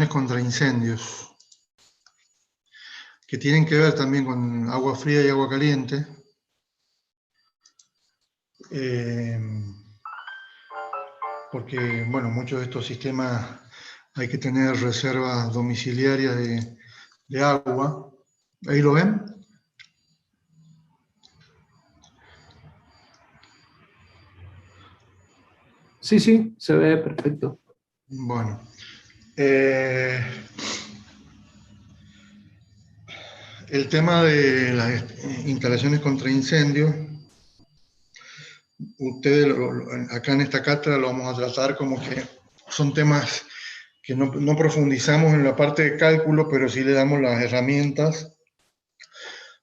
contra incendios, que tienen que ver también con agua fría y agua caliente. Porque, bueno, muchos de estos sistemas hay que tener reservas domiciliarias de agua. ¿Ahí lo ven? Sí, sí, se ve perfecto. Bueno. El tema de las instalaciones contra incendios, ustedes acá en esta cátedra lo vamos a tratar como que son temas que no profundizamos en la parte de cálculo, pero sí le damos las herramientas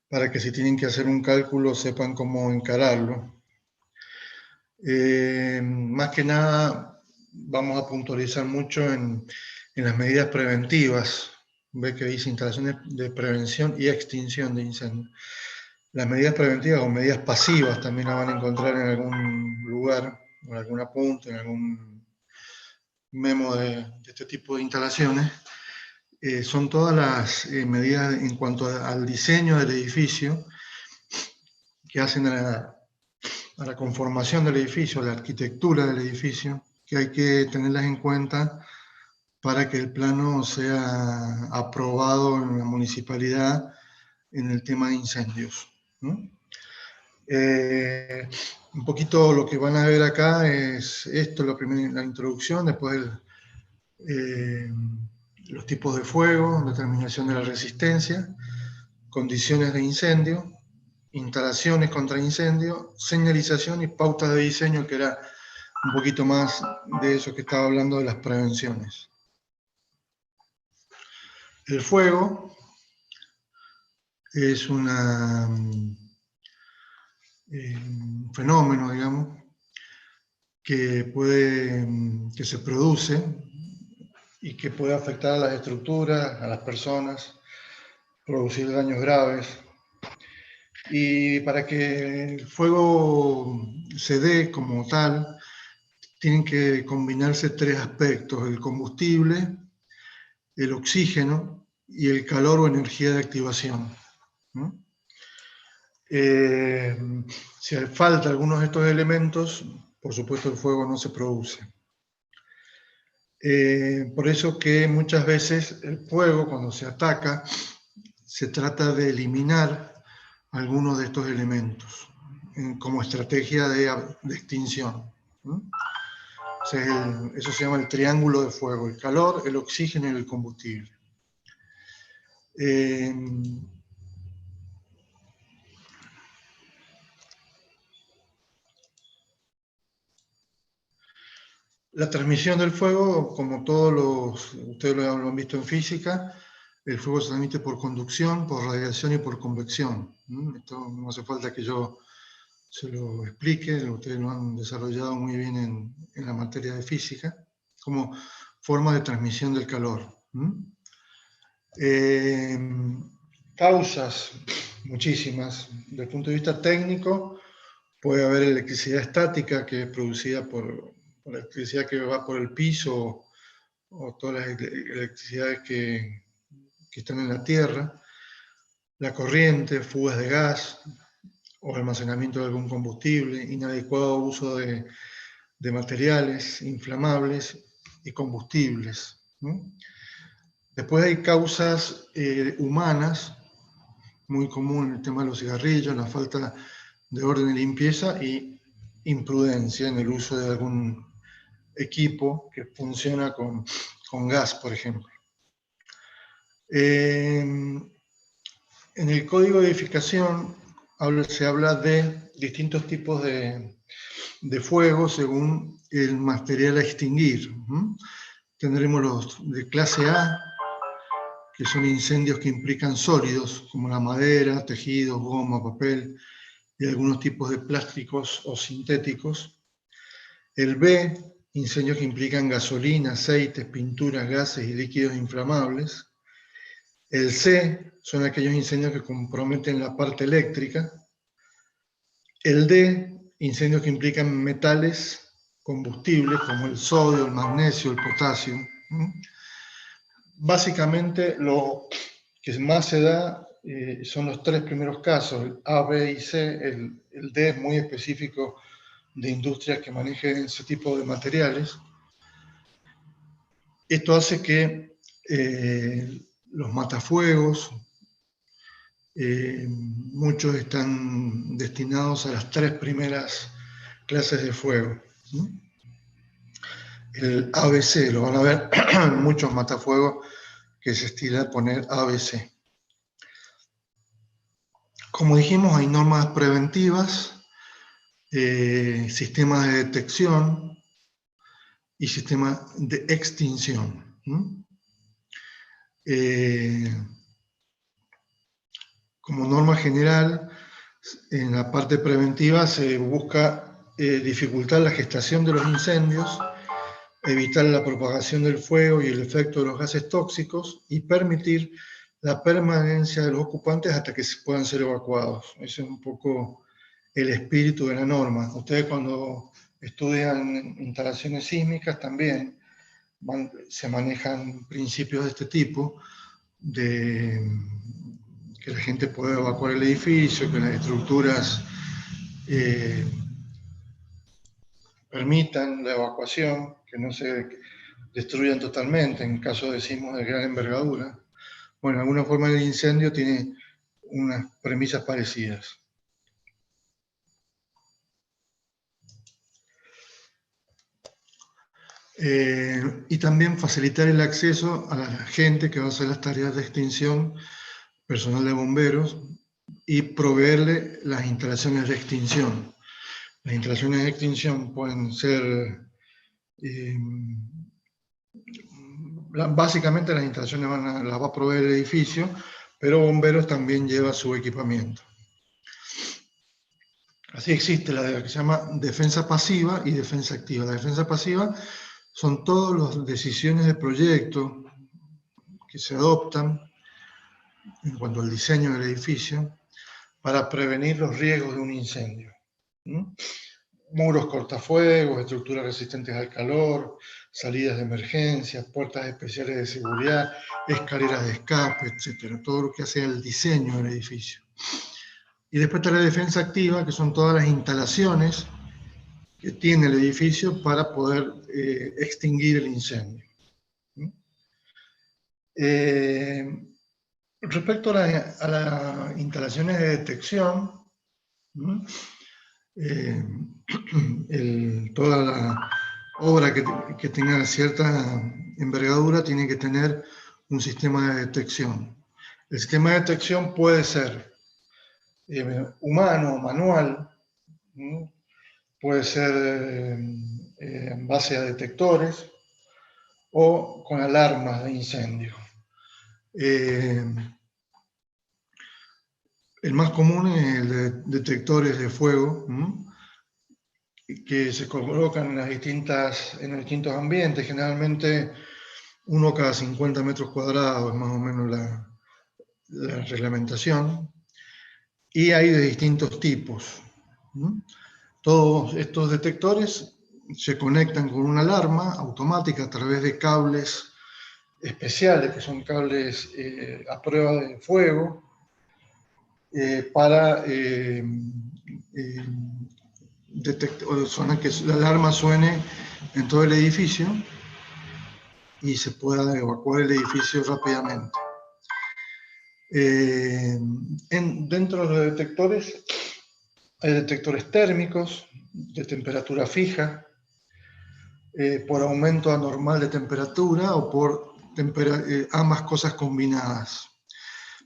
para que si tienen que hacer un cálculo sepan cómo encararlo. Más que nada vamos a puntualizar mucho en las medidas preventivas. Ve que dice instalaciones de prevención y extinción de incendios. Las medidas preventivas o medidas pasivas también las van a encontrar en algún lugar, en algún apunte, en algún memo de este tipo de instalaciones. Son todas las medidas en cuanto al diseño del edificio que hacen a la conformación del edificio, a la arquitectura del edificio, que hay que tenerlas en cuenta para que el plano sea aprobado en la municipalidad en el tema de incendios, ¿no? Un poquito lo que van a ver acá es esto, la introducción, después los tipos de fuego, determinación de la resistencia, condiciones de incendio, instalaciones contra incendio, señalización y pautas de diseño, que era un poquito más de eso que estaba hablando de las prevenciones. El fuego es un fenómeno, digamos, que se produce y que puede afectar a las estructuras, a las personas, producir daños graves. Y para que el fuego se dé como tal, tienen que combinarse tres aspectos: el combustible, el oxígeno y el calor o energía de activación. Si falta algunos de estos elementos, por supuesto el fuego no se produce. Por eso que muchas veces el fuego, cuando se ataca, se trata de eliminar algunos de estos elementos como estrategia de extinción. O sea, eso se llama el triángulo de fuego: el calor, el oxígeno y el combustible. La transmisión del fuego, como ustedes lo han visto en física, el fuego se transmite por conducción, por radiación y por convección. Esto no hace falta que yo se lo explique, ustedes lo han desarrollado muy bien en la materia de física, como forma de transmisión del calor. Causas, muchísimas. Desde el punto de vista técnico, puede haber electricidad estática, que es producida por la electricidad que va por el piso, o todas las electricidades que están en la tierra, la corriente, fugas de gas o almacenamiento de algún combustible, inadecuado uso de materiales inflamables y combustibles, ¿no? Después hay causas humanas, muy común el tema de los cigarrillos, la falta de orden y limpieza, y imprudencia en el uso de algún equipo que funciona con gas, por ejemplo. En el código de edificación se habla de distintos tipos de fuego según el material a extinguir. Tendremos los de clase A, que son incendios que implican sólidos, como la madera, tejidos, goma, papel y algunos tipos de plásticos o sintéticos. El B, incendios que implican gasolina, aceites, pinturas, gases y líquidos inflamables. El C, son aquellos incendios que comprometen la parte eléctrica. El D, incendios que implican metales combustibles como el sodio, el magnesio, el potasio. básicamente lo que más se da son los tres primeros casos, el A, B y C. El D es muy específico de industrias que manejen ese tipo de materiales. Esto hace que los matafuegos, muchos están destinados a las tres primeras clases de fuego. El ABC, lo van a ver en muchos matafuegos que se estila poner ABC. Como dijimos, hay normas preventivas, sistemas de detección y sistemas de extinción. Como norma general, en la parte preventiva se busca dificultar la gestación de los incendios, evitar la propagación del fuego y el efecto de los gases tóxicos y permitir la permanencia de los ocupantes hasta que puedan ser evacuados. Ese es un poco el espíritu de la norma. Ustedes cuando estudian instalaciones sísmicas también se manejan principios de este tipo, de que la gente pueda evacuar el edificio, que las estructuras permitan la evacuación, que no se destruyan totalmente en caso de sismos de gran envergadura. Bueno, de alguna forma el incendio tiene unas premisas parecidas. Y también facilitar el acceso a la gente que va a hacer las tareas de extinción, personal de bomberos, y proveerle las instalaciones de extinción. Las instalaciones de extinción pueden ser, básicamente las instalaciones las va a proveer el edificio, pero bomberos también lleva su equipamiento. Así existe la que se llama defensa pasiva y defensa activa. La defensa pasiva son todas las decisiones de proyecto que se adoptan en cuanto al diseño del edificio para prevenir los riesgos de un incendio. Muros cortafuegos, estructuras resistentes al calor, salidas de emergencia, puertas especiales de seguridad, escaleras de escape, etc. Todo lo que hace el diseño del edificio. Y después está la defensa activa, que son todas las instalaciones que tiene el edificio para poder extinguir el incendio. Respecto a las instalaciones de detección, toda la obra que tenga cierta envergadura tiene que tener un sistema de detección. El sistema de detección puede ser humano, manual, puede ser en base a detectores o con alarmas de incendio. El más común es el de detectores de fuego, que se colocan en los distintos ambientes, generalmente uno cada 50 metros cuadrados es más o menos la reglamentación, y hay de distintos tipos. Todos estos detectores se conectan con una alarma automática a través de cables especiales, que son cables a prueba de fuego, para que la alarma suene en todo el edificio y se pueda evacuar el edificio rápidamente. Dentro de los detectores hay detectores térmicos de temperatura fija, por aumento anormal de temperatura o por ambas cosas combinadas.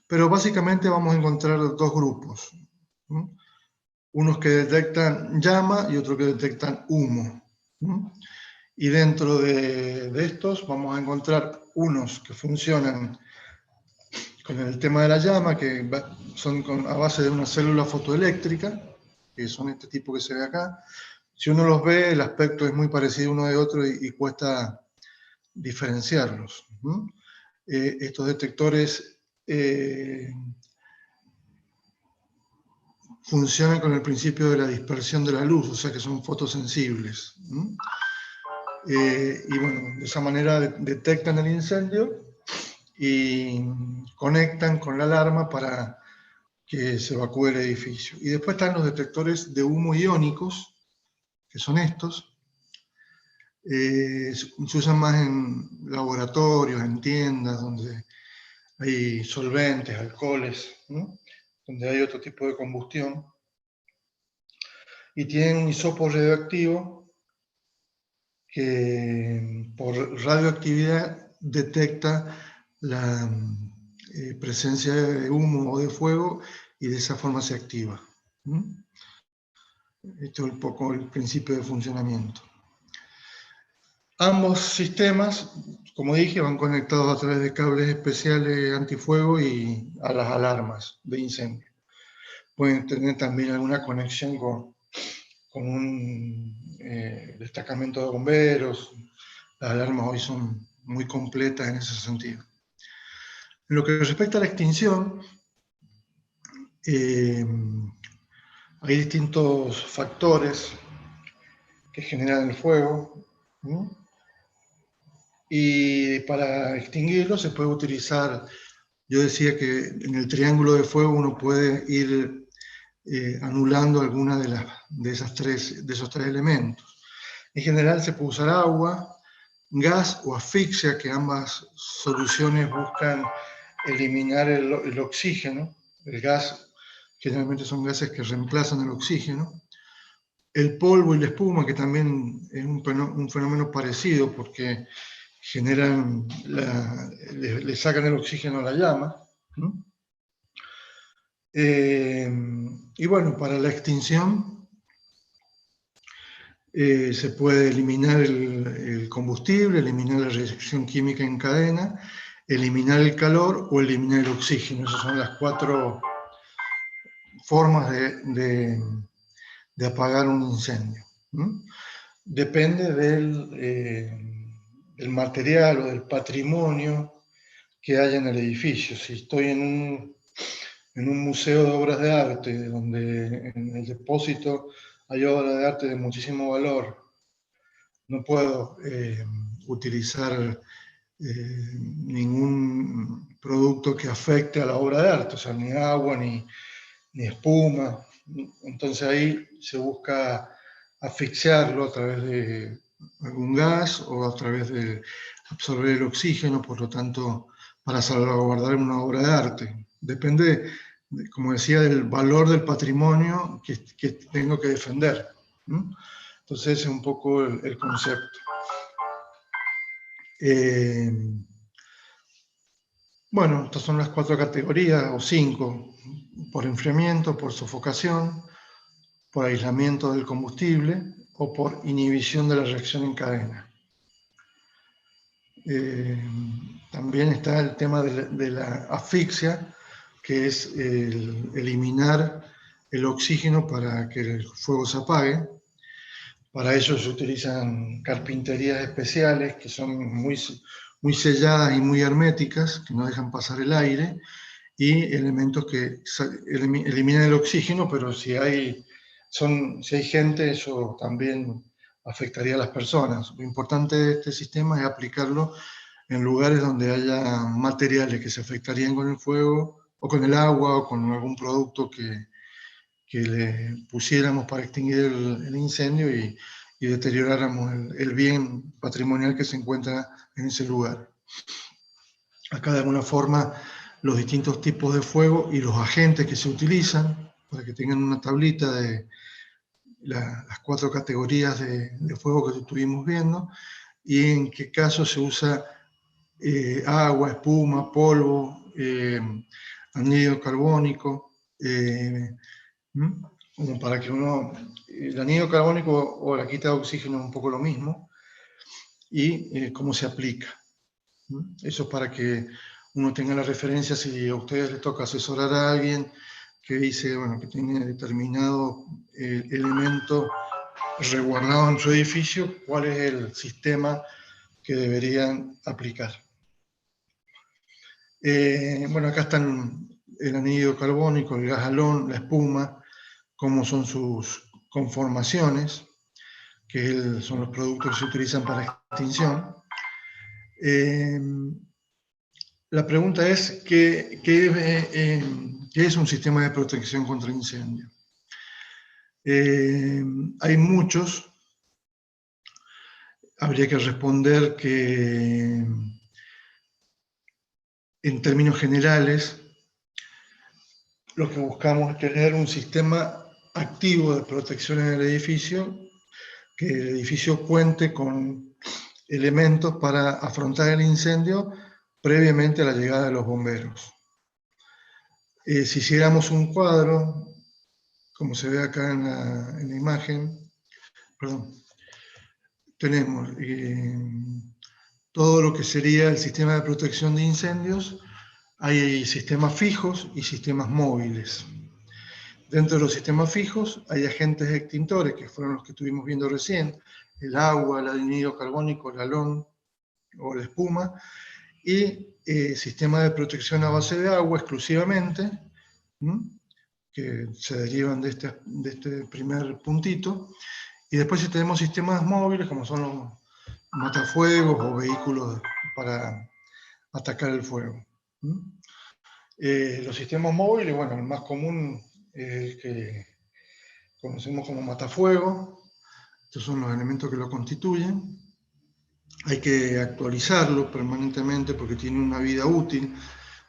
Pero básicamente vamos a encontrar dos grupos. Unos que detectan llama y otros que detectan humo. Y dentro de estos vamos a encontrar unos que funcionan con el tema de la llama, que son a base de una célula fotoeléctrica, que son este tipo que se ve acá. Si uno los ve, el aspecto es muy parecido uno de otro y cuesta diferenciarlos. Estos detectores funcionan con el principio de la dispersión de la luz, o sea que son fotosensibles. Y bueno, de esa manera detectan el incendio y conectan con la alarma para que se evacúe el edificio. Y después están los detectores de humo iónicos, que son estos. Se usan más en laboratorios, en tiendas, donde hay solventes, alcoholes, ¿no? Donde hay otro tipo de combustión. Y tienen un hisopo radioactivo que por radioactividad detecta la presencia de humo o de fuego y de esa forma se activa. Esto es un poco el principio de funcionamiento. Ambos sistemas, como dije, van conectados a través de cables especiales antifuego y a las alarmas de incendio. Pueden tener también alguna conexión con un destacamento de bomberos. Las alarmas hoy son muy completas en ese sentido. En lo que respecta a la extinción, hay distintos factores que generan el fuego, ¿no? Y para extinguirlo se puede utilizar, yo decía que en el triángulo de fuego uno puede ir anulando alguna de esos tres elementos. En general se puede usar agua, gas o asfixia, que ambas soluciones buscan eliminar el oxígeno. El gas generalmente son gases que reemplazan el oxígeno. El polvo y la espuma, que también es un fenómeno parecido porque generan, le sacan el oxígeno a la llama. Y bueno, para la extinción se puede eliminar el combustible, eliminar la reacción química en cadena, eliminar el calor o eliminar el oxígeno. Esas son las 4 formas de apagar un incendio. Depende del material o del patrimonio que haya en el edificio. Si estoy en un museo de obras de arte, donde en el depósito hay obras de arte de muchísimo valor, no puedo utilizar ningún producto que afecte a la obra de arte, o sea, ni agua, ni espuma. Entonces ahí se busca asfixiarlo a través de algún gas o a través de absorber el oxígeno, por lo tanto, para salvaguardar una obra de arte. Depende, como decía, del valor del patrimonio que tengo que defender. Entonces ese es un poco el concepto. Bueno, estas son las 4 categorías, o 5, por enfriamiento, por sofocación, por aislamiento del combustible o por inhibición de la reacción en cadena. También está el tema de la asfixia, que es eliminar el oxígeno para que el fuego se apague. Para ello se utilizan carpinterías especiales que son muy selladas y muy herméticas, que no dejan pasar el aire, y elementos que eliminan el oxígeno, pero si hay gente, eso también afectaría a las personas. Lo importante de este sistema es aplicarlo en lugares donde haya materiales que se afectarían con el fuego, o con el agua, o con algún producto que le pusiéramos para extinguir el incendio y deterioráramos el bien patrimonial que se encuentra en ese lugar. Acá de alguna forma los distintos tipos de fuego y los agentes que se utilizan, para que tengan una tablita de las 4 categorías de fuego que estuvimos viendo, y en qué caso se usa agua, espuma, polvo, anhídrido carbónico, como para que el anhídrido carbónico o la quita de oxígeno es un poco lo mismo, y cómo se aplica. Eso es para que uno tenga la referencia si a ustedes les toca asesorar a alguien que dice, bueno, que tiene determinado elemento resguardado en su edificio, cuál es el sistema que deberían aplicar. Bueno, acá están el anhídrido carbónico, el gas halón, la espuma, cómo son sus conformaciones, que son los productos que se utilizan para extinción. La pregunta es, ¿qué es un sistema de protección contra incendio? Hay muchos. Habría que responder que, en términos generales, lo que buscamos es tener un sistema activo de protección en el edificio, que el edificio cuente con elementos para afrontar el incendio previamente a la llegada de los bomberos. Si hiciéramos un cuadro, como se ve acá en la imagen, perdón, tenemos todo lo que sería el sistema de protección de incendios. Hay sistemas fijos y sistemas móviles. Dentro de los sistemas fijos hay agentes extintores, que fueron los que estuvimos viendo recién, el agua, el anhídrido carbónico, el halón o la espuma, y sistemas de protección a base de agua exclusivamente, que se derivan de este primer puntito. Y después tenemos sistemas móviles, como son los matafuegos o vehículos para atacar el fuego. Los sistemas móviles, bueno, el más común es el que conocemos como matafuego. Estos son los elementos que lo constituyen. Hay que actualizarlo permanentemente porque tiene una vida útil.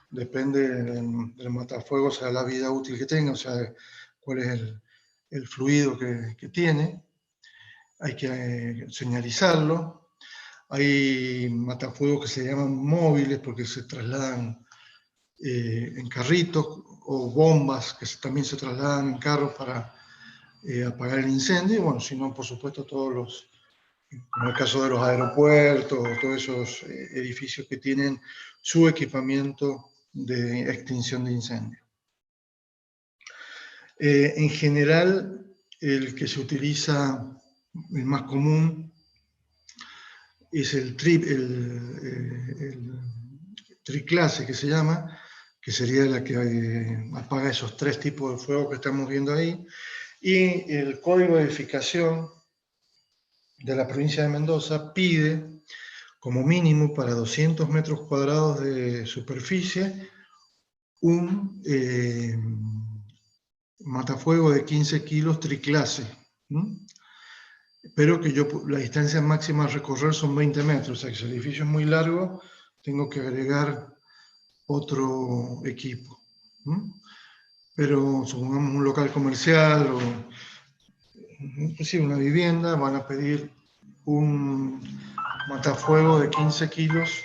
Depende del matafuego, o sea, la vida útil que tenga, o sea, cuál es el fluido que tiene. Hay que señalizarlo. Hay matafuegos que se llaman móviles porque se trasladan en carritos, o bombas que también se trasladan en carros para apagar el incendio. Y bueno, si no, por supuesto, como el caso de los aeropuertos, todos esos edificios que tienen su equipamiento de extinción de incendio. En general, el que se utiliza, el más común, es el triclase, que se llama, que sería la que apaga esos 3 tipos de fuego que estamos viendo ahí. Y el código de edificación de la provincia de Mendoza pide, como mínimo para 200 metros cuadrados de superficie, un matafuego de 15 kilos triclase. Pero que la distancia máxima a recorrer son 20 metros, o sea que si el edificio es muy largo, tengo que agregar otro equipo. Pero supongamos un local comercial o inclusive una vivienda, van a pedir un matafuego de 15 kilos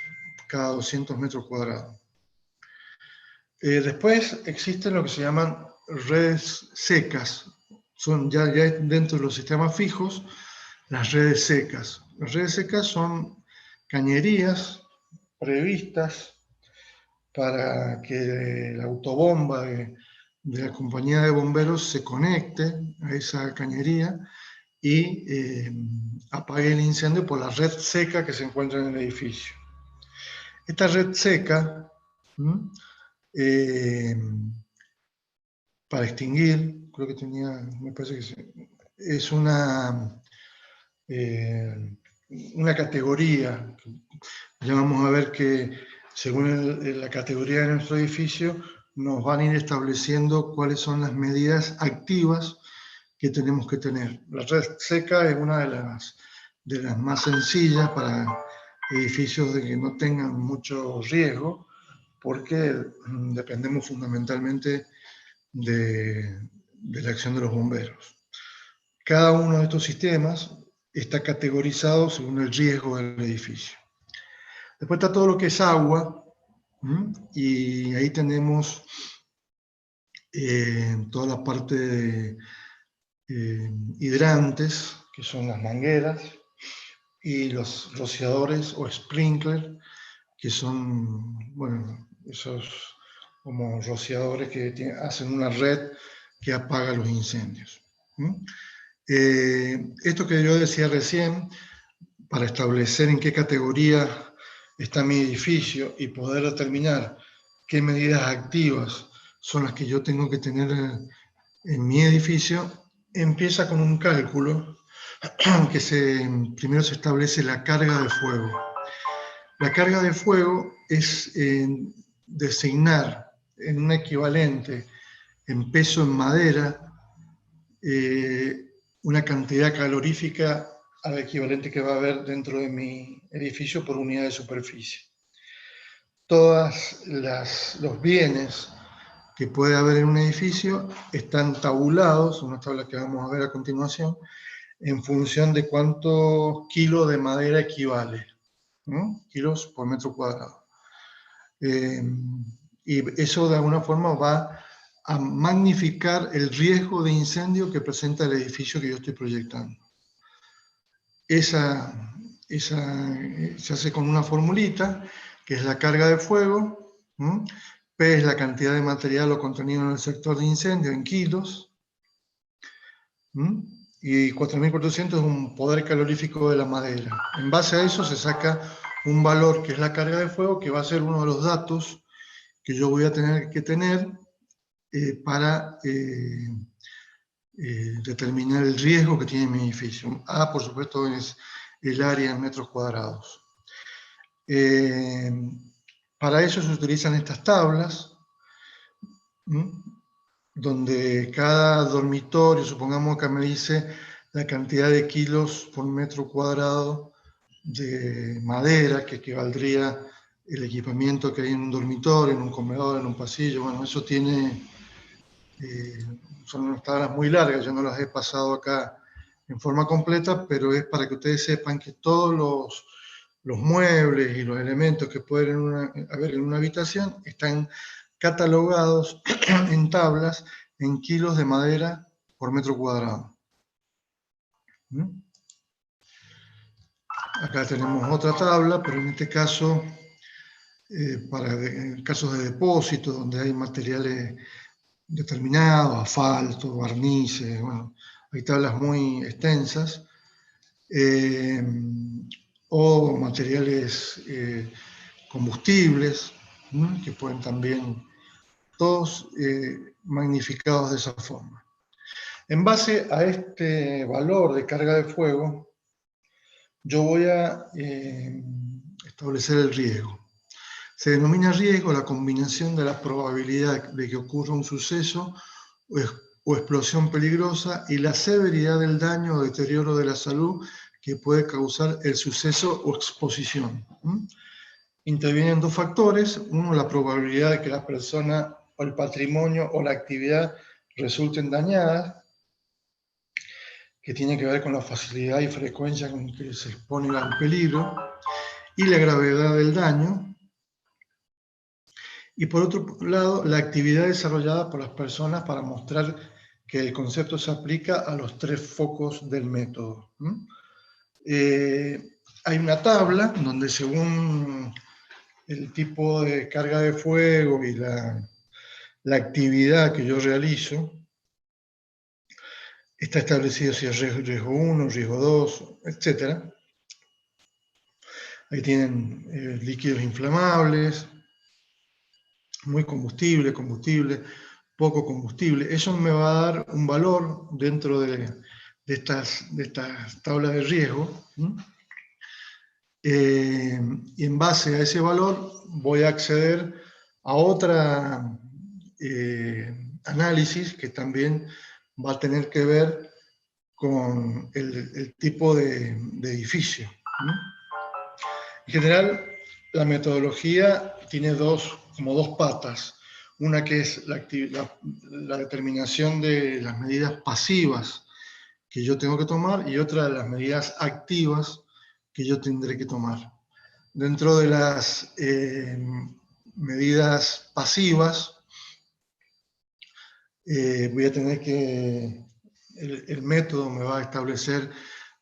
cada 200 metros cuadrados. Después existen lo que se llaman redes secas. Son ya dentro de los sistemas fijos, las redes secas. Las redes secas son cañerías previstas para que la autobomba de la compañía de bomberos se conecte a esa cañería y apague el incendio por la red seca que se encuentra en el edificio. Esta red seca, para extinguir, creo que me parece que es una categoría. Ya vamos a ver que según la categoría de nuestro edificio nos van a ir estableciendo cuáles son las medidas activas que tenemos que tener. La red seca es una de las más sencillas para edificios de que no tengan mucho riesgo, porque dependemos fundamentalmente de la acción de los bomberos. Cada uno de estos sistemas está categorizado según el riesgo del edificio. Después está todo lo que es agua, y ahí tenemos toda la parte de hidrantes, que son las mangueras, y los rociadores o sprinkler, que son, bueno, esos como rociadores que hacen una red que apaga los incendios. Esto que yo decía recién, para establecer en qué categoría está mi edificio y poder determinar qué medidas activas son las que yo tengo que tener en mi edificio, empieza con un cálculo que primero se establece la carga de fuego. La carga de fuego es designar en un equivalente en peso en madera una cantidad calorífica al equivalente que va a haber dentro de mi edificio por unidad de superficie. Todos los bienes que puede haber en un edificio están tabulados, una tabla que vamos a ver a continuación, en función de cuántos kilos de madera equivale, ¿no? Kilos por metro cuadrado. Y eso de alguna forma va a magnificar el riesgo de incendio que presenta el edificio que yo estoy proyectando. Se hace con una formulita, que es la carga de fuego, ¿m? P es la cantidad de material o contenido en el sector de incendio en kilos, ¿m? Y 4.400 es un poder calorífico de la madera. En base a eso se saca un valor que es la carga de fuego, que va a ser uno de los datos que yo voy a tener que tener para determinar el riesgo que tiene mi edificio. A, por supuesto, es el área en metros cuadrados. Para eso se utilizan estas tablas, donde cada dormitorio, supongamos que me dice la cantidad de kilos por metro cuadrado de madera, que equivaldría el equipamiento que hay en un dormitorio, en un comedor, en un pasillo. Bueno, eso tiene... son unas tablas muy largas, yo no las he pasado acá en forma completa, pero es para que ustedes sepan que todos los muebles y los elementos que pueden haber en una habitación están catalogados en tablas en kilos de madera por metro cuadrado. Acá tenemos otra tabla, pero en este caso, para casos de depósito, donde hay materiales determinados, asfalto, barnices, bueno, hay tablas muy extensas, o materiales combustibles, ¿no? Que pueden también, todos magnificados de esa forma. En base a este valor de carga de fuego, yo voy a establecer el riesgo. Se denomina riesgo la combinación de la probabilidad de que ocurra un suceso o explosión peligrosa y la severidad del daño o deterioro de la salud que puede causar el suceso o exposición. Intervienen dos factores. Uno, la probabilidad de que la persona o el patrimonio o la actividad resulten dañadas, que tiene que ver con la facilidad y frecuencia con que se expone al peligro, y la gravedad del daño. Y por otro lado, la actividad desarrollada por las personas para mostrar que el concepto se aplica a los tres focos del método. Hay una tabla donde, según el tipo de carga de fuego y la actividad que yo realizo, está establecido si es riesgo 1, riesgo 2, etc. Ahí tienen líquidos inflamables, muy combustible, poco combustible. Eso me va a dar un valor dentro de estas tablas de riesgo. Y en base a ese valor voy a acceder a otra análisis que también va a tener que ver con el tipo de edificio. En general, la metodología tiene como dos patas. Una que es la determinación de las medidas pasivas que yo tengo que tomar, y otra de las medidas activas que yo tendré que tomar. Dentro de las medidas pasivas, voy a tener que, el método me va a establecer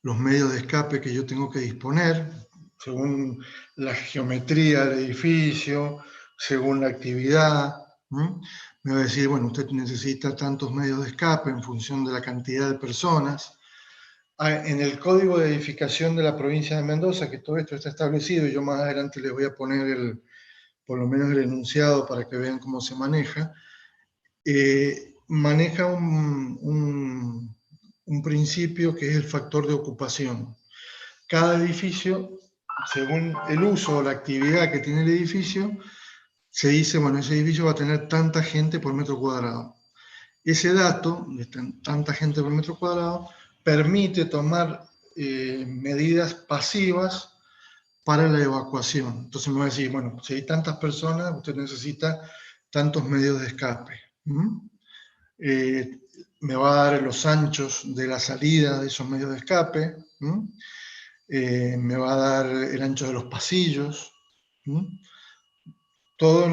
los medios de escape que yo tengo que disponer, según la geometría del edificio, según la actividad. Me va a decir, bueno, usted necesita tantos medios de escape en función de la cantidad de personas. En el código de edificación de la provincia de Mendoza, que todo esto está establecido, y yo más adelante les voy a poner por lo menos el enunciado para que vean cómo se maneja, maneja un principio que es el factor de ocupación. Cada edificio según el uso o la actividad que tiene el edificio, se dice, bueno, ese edificio va a tener tanta gente por metro cuadrado. Ese dato, de tanta gente por metro cuadrado, permite tomar medidas pasivas para la evacuación. Entonces me va a decir, bueno, si hay tantas personas, usted necesita tantos medios de escape. Me va a dar los anchos de la salida de esos medios de escape. Me va a dar el ancho de los pasillos. Todo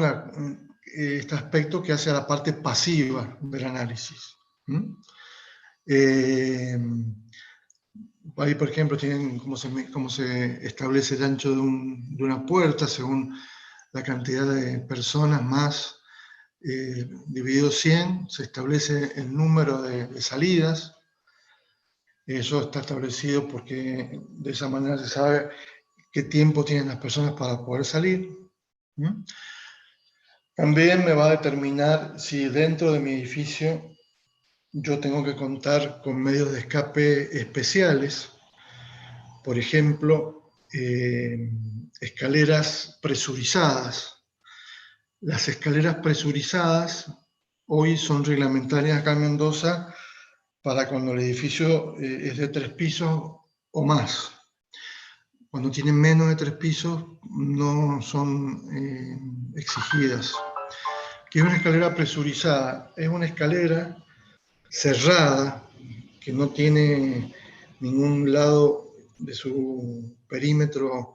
este aspecto que hace a la parte pasiva del análisis. Ahí, por ejemplo, tienen cómo se establece el ancho de una puerta según la cantidad de personas más dividido 100, se establece el número de salidas. Eso está establecido porque de esa manera se sabe qué tiempo tienen las personas para poder salir. También me va a determinar si dentro de mi edificio yo tengo que contar con medios de escape especiales. Por ejemplo, escaleras presurizadas. Las escaleras presurizadas hoy son reglamentarias acá en Mendoza para cuando el edificio es de 3 pisos o más. Cuando tienen menos de 3 pisos no son exigidas. ¿Qué es una escalera presurizada? Es una escalera cerrada que no tiene ningún lado de su perímetro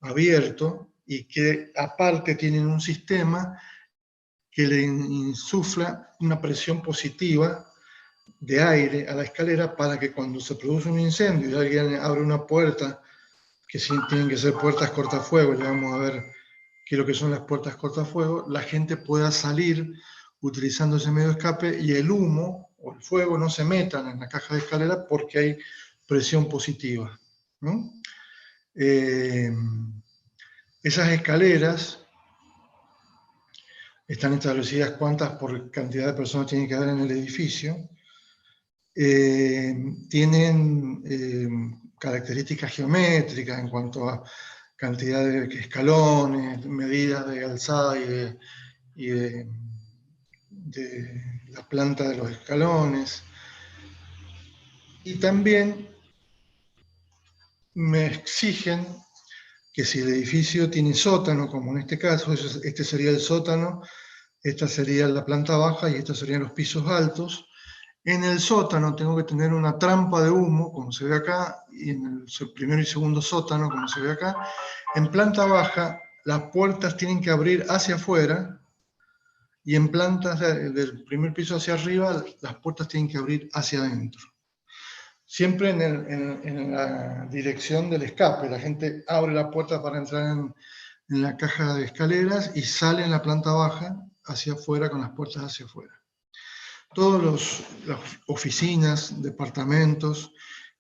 abierto y que aparte tienen un sistema que le insufla una presión positiva de aire a la escalera para que cuando se produce un incendio y alguien abre una puerta, que sí tienen que ser puertas cortafuegos, ya vamos a ver qué es lo que son las puertas cortafuegos, la gente pueda salir utilizando ese medio de escape y el humo o el fuego no se metan en la caja de escalera porque hay presión positiva, ¿no? Esas escaleras están establecidas cuántas por cantidad de personas tienen que haber en el edificio. Tienen características geométricas en cuanto a cantidad de escalones, medidas de alzada y de la planta de los escalones. Y también me exigen que si el edificio tiene sótano, como en este caso, este sería el sótano, esta sería la planta baja y estos serían los pisos altos. En el sótano tengo que tener una trampa de humo, como se ve acá, y en el primero y segundo sótano, como se ve acá. En planta baja, las puertas tienen que abrir hacia afuera, y en plantas del primer piso hacia arriba, las puertas tienen que abrir hacia adentro. Siempre en la dirección del escape. La gente abre la puerta para entrar en la caja de escaleras y sale en la planta baja hacia afuera con las puertas hacia afuera. Todas las oficinas, departamentos,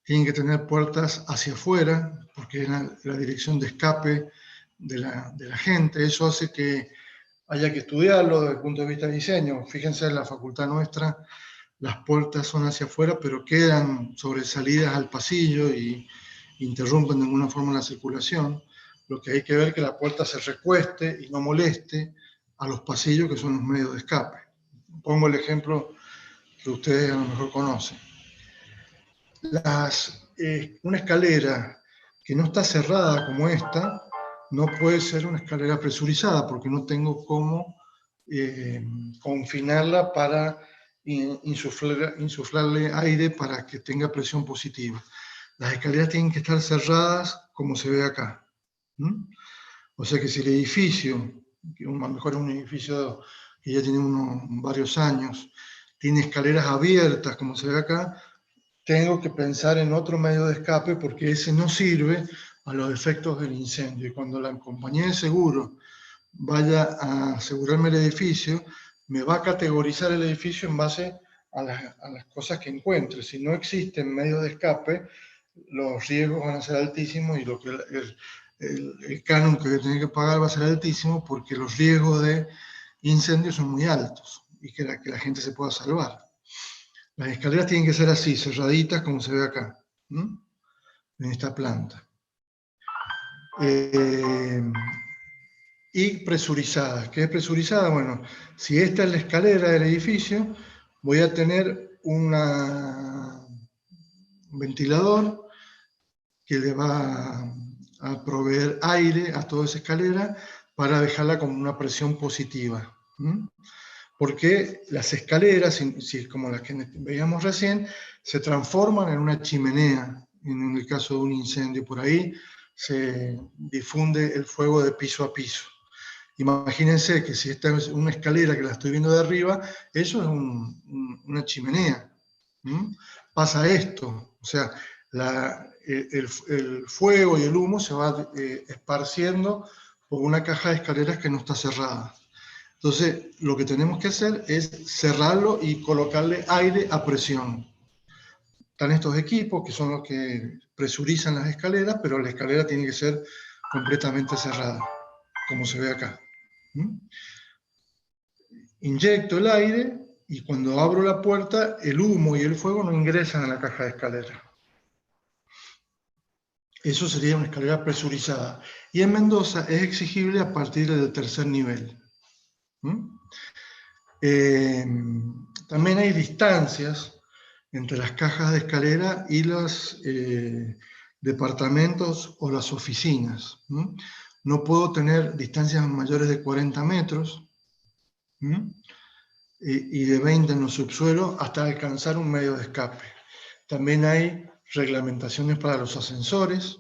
tienen que tener puertas hacia afuera, porque es la dirección de escape de la gente. Eso hace que haya que estudiarlo desde el punto de vista de diseño. Fíjense, en la facultad nuestra, las puertas son hacia afuera, pero quedan sobresalidas al pasillo y interrumpen de alguna forma la circulación. Lo que hay que ver es que la puerta se recueste y no moleste a los pasillos, que son los medios de escape. Pongo el ejemplo que ustedes a lo mejor conocen. Una escalera que no está cerrada como esta, no puede ser una escalera presurizada, porque no tengo cómo confinarla para insuflarle aire para que tenga presión positiva. Las escaleras tienen que estar cerradas como se ve acá. O sea que si el edificio, que a lo mejor es un edificio que ya tiene varios años, tiene escaleras abiertas como se ve acá, tengo que pensar en otro medio de escape porque ese no sirve a los efectos del incendio. Y cuando la compañía de seguro vaya a asegurarme el edificio, me va a categorizar el edificio en base a las cosas que encuentre. Si no existen medios de escape, los riesgos van a ser altísimos y el canon que voy a tener que pagar va a ser altísimo porque los riesgos de incendio son muy altos y que la gente se pueda salvar. Las escaleras tienen que ser así, cerraditas como se ve acá, en esta planta. Y presurizada. ¿Qué es presurizada? Bueno, si esta es la escalera del edificio, voy a tener un ventilador que le va a proveer aire a toda esa escalera para dejarla con una presión positiva. Porque las escaleras, como las que veíamos recién, se transforman en una chimenea, en el caso de un incendio. Por ahí se difunde el fuego de piso a piso. Imagínense que si esta es una escalera que la estoy viendo de arriba, eso es una chimenea. Pasa esto, o sea, el fuego y el humo se va esparciendo por una caja de escaleras que no está cerrada. Entonces, lo que tenemos que hacer es cerrarlo y colocarle aire a presión. Están estos equipos que son los que presurizan las escaleras, pero la escalera tiene que ser completamente cerrada, como se ve acá. Inyecto el aire y cuando abro la puerta, el humo y el fuego no ingresan a la caja de escalera. Eso sería una escalera presurizada. Y en Mendoza es exigible a partir del tercer nivel. También hay distancias entre las cajas de escalera y los departamentos o las oficinas. No puedo tener distancias mayores de 40 metros y de 20 en los subsuelos hasta alcanzar un medio de escape. También hay reglamentaciones para los ascensores.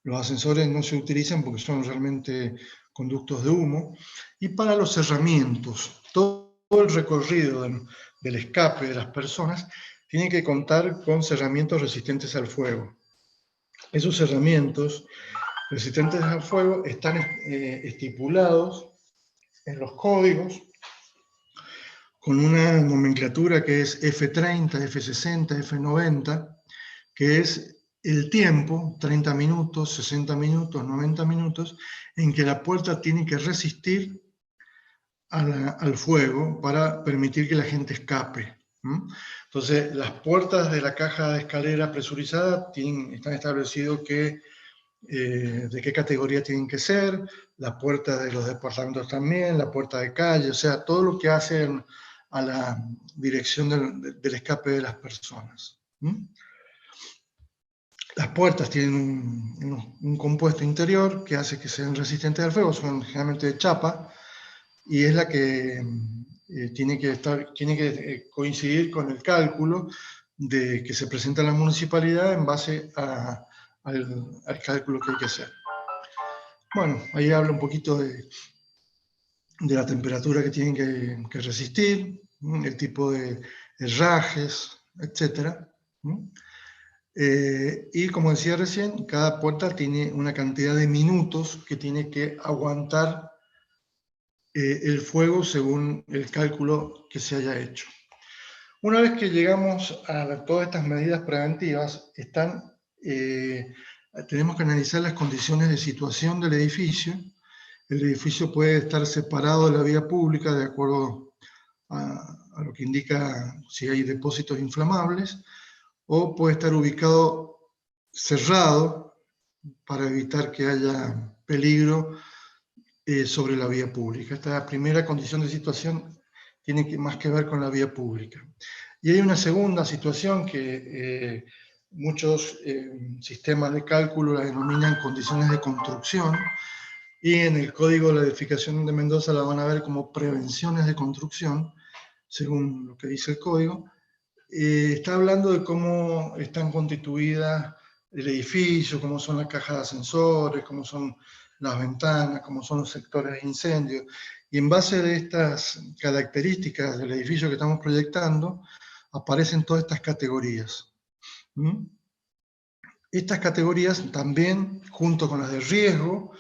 Los ascensores no se utilizan porque son realmente conductos de humo. Y para los cerramientos, todo el recorrido del escape de las personas tiene que contar con cerramientos resistentes al fuego. Esos cerramientos resistentes al fuego están estipulados en los códigos con una nomenclatura que es F30, F60, F90, que es el tiempo, 30 minutos, 60 minutos, 90 minutos, en que la puerta tiene que resistir al fuego para permitir que la gente escape. Entonces, las puertas de la caja de escalera presurizada están establecidos de qué categoría tienen que ser, la puerta de los departamentos también, la puerta de calle, o sea, todo lo que hacen a la dirección del escape de las personas. Las puertas tienen un compuesto interior que hace que sean resistentes al fuego, son generalmente de chapa, y es la que tiene que coincidir con el cálculo que se presenta en la municipalidad en base al cálculo que hay que hacer. Bueno, ahí habla un poquito de la temperatura que tienen que resistir, el tipo de herrajes, etc. Y como decía recién, cada puerta tiene una cantidad de minutos que tiene que aguantar el fuego según el cálculo que se haya hecho. Una vez que llegamos a todas estas medidas preventivas, tenemos que analizar las condiciones de situación del edificio. El edificio puede estar separado de la vía pública de acuerdo a lo que indica si hay depósitos inflamables, o puede estar ubicado cerrado para evitar que haya peligro sobre la vía pública. Esta primera condición de situación tiene más que ver con la vía pública. Y hay una segunda situación que muchos sistemas de cálculo la denominan condiciones de construcción, y en el Código de la Edificación de Mendoza la van a ver como prevenciones de construcción, según lo que dice el código. Está hablando de cómo están constituidas el edificio, cómo son las cajas de ascensores, cómo son las ventanas, cómo son los sectores de incendio. Y en base de estas características del edificio que estamos proyectando, aparecen todas estas categorías. Estas categorías también, junto con las de riesgo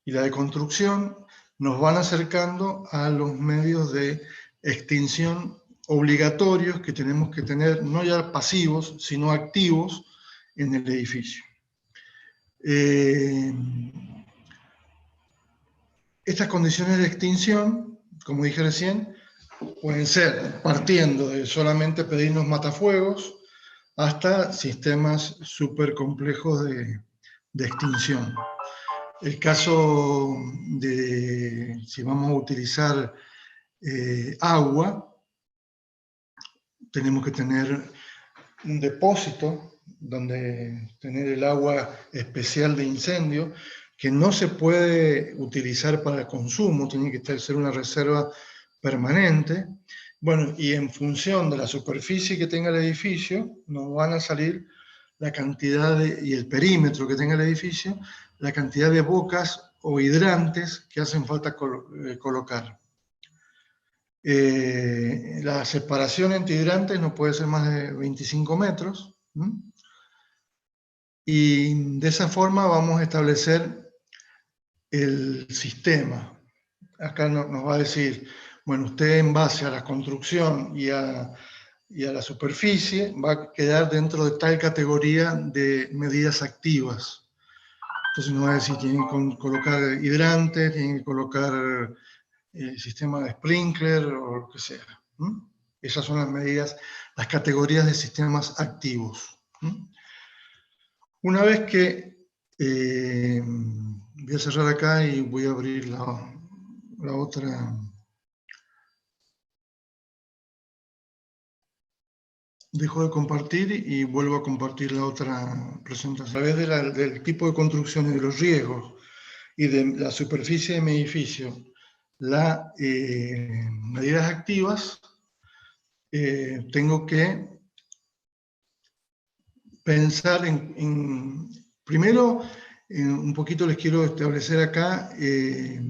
y la de construcción, nos van acercando a los medios de extinción obligatorios que tenemos que tener, no ya pasivos, sino activos en el edificio. Estas condiciones de extinción, como dije recién, pueden ser partiendo de solamente pedirnos matafuegos hasta sistemas súper complejos de de extinción. El caso de si vamos a utilizar agua, tenemos que tener un depósito donde tener el agua especial de incendio, que no se puede utilizar para consumo, tiene que ser una reserva permanente. Bueno, y en función de la superficie que tenga el edificio, nos van a salir la cantidad y el perímetro que tenga el edificio, la cantidad de bocas o hidrantes que hacen falta colocar. La separación entre hidrantes no puede ser más de 25 metros. Y de esa forma vamos a establecer el sistema. Acá nos va a decir, bueno, usted en base a la construcción y a la superficie va a quedar dentro de tal categoría de medidas activas. Entonces nos va a decir, tienen que colocar hidrantes, tienen que colocar sistema de sprinkler o lo que sea. Esas son las medidas, las categorías de sistemas activos. Una vez que voy a cerrar acá y voy a abrir la otra. Dejo de compartir y vuelvo a compartir la otra presentación. A través del tipo de construcción y de los riesgos y de la superficie de mi edificio, las medidas activas, tengo que pensar primero, un poquito les quiero establecer acá qué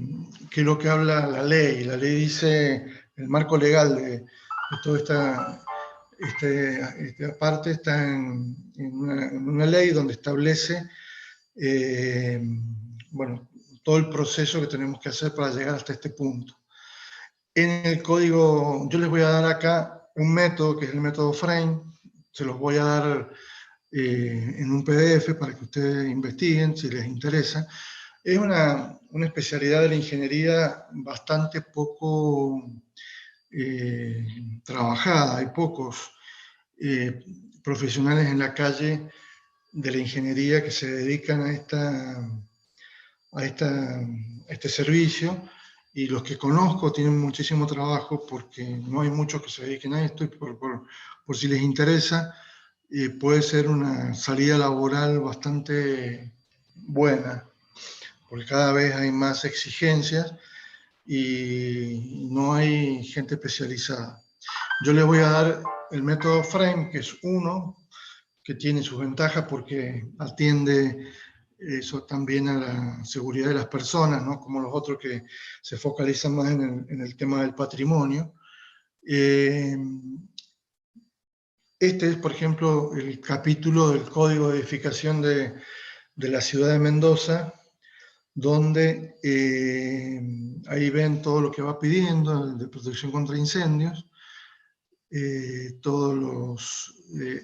es lo que habla la ley. La ley dice, el marco legal de toda esta parte está en una ley donde establece bueno, todo el proceso que tenemos que hacer para llegar hasta este punto. En el código, yo les voy a dar acá un método que es el método Frame, se los voy a dar en un PDF para que ustedes investiguen si les interesa. Es una especialidad de la ingeniería bastante poco trabajada. Hay pocos profesionales en la calle de la ingeniería que se dedican a este servicio, y los que conozco tienen muchísimo trabajo porque no hay muchos que se dediquen a esto, y por si les interesa, puede ser una salida laboral bastante buena, porque cada vez hay más exigencias y no hay gente especializada. Yo les voy a dar el método Frame, que es uno, que tiene sus ventajas porque atiende eso también a la seguridad de las personas, ¿no? Como los otros que se focalizan más en el tema del patrimonio. Este es, por ejemplo, el capítulo del Código de Edificación de la ciudad de Mendoza, donde ahí ven todo lo que va pidiendo, el de protección contra incendios, todos los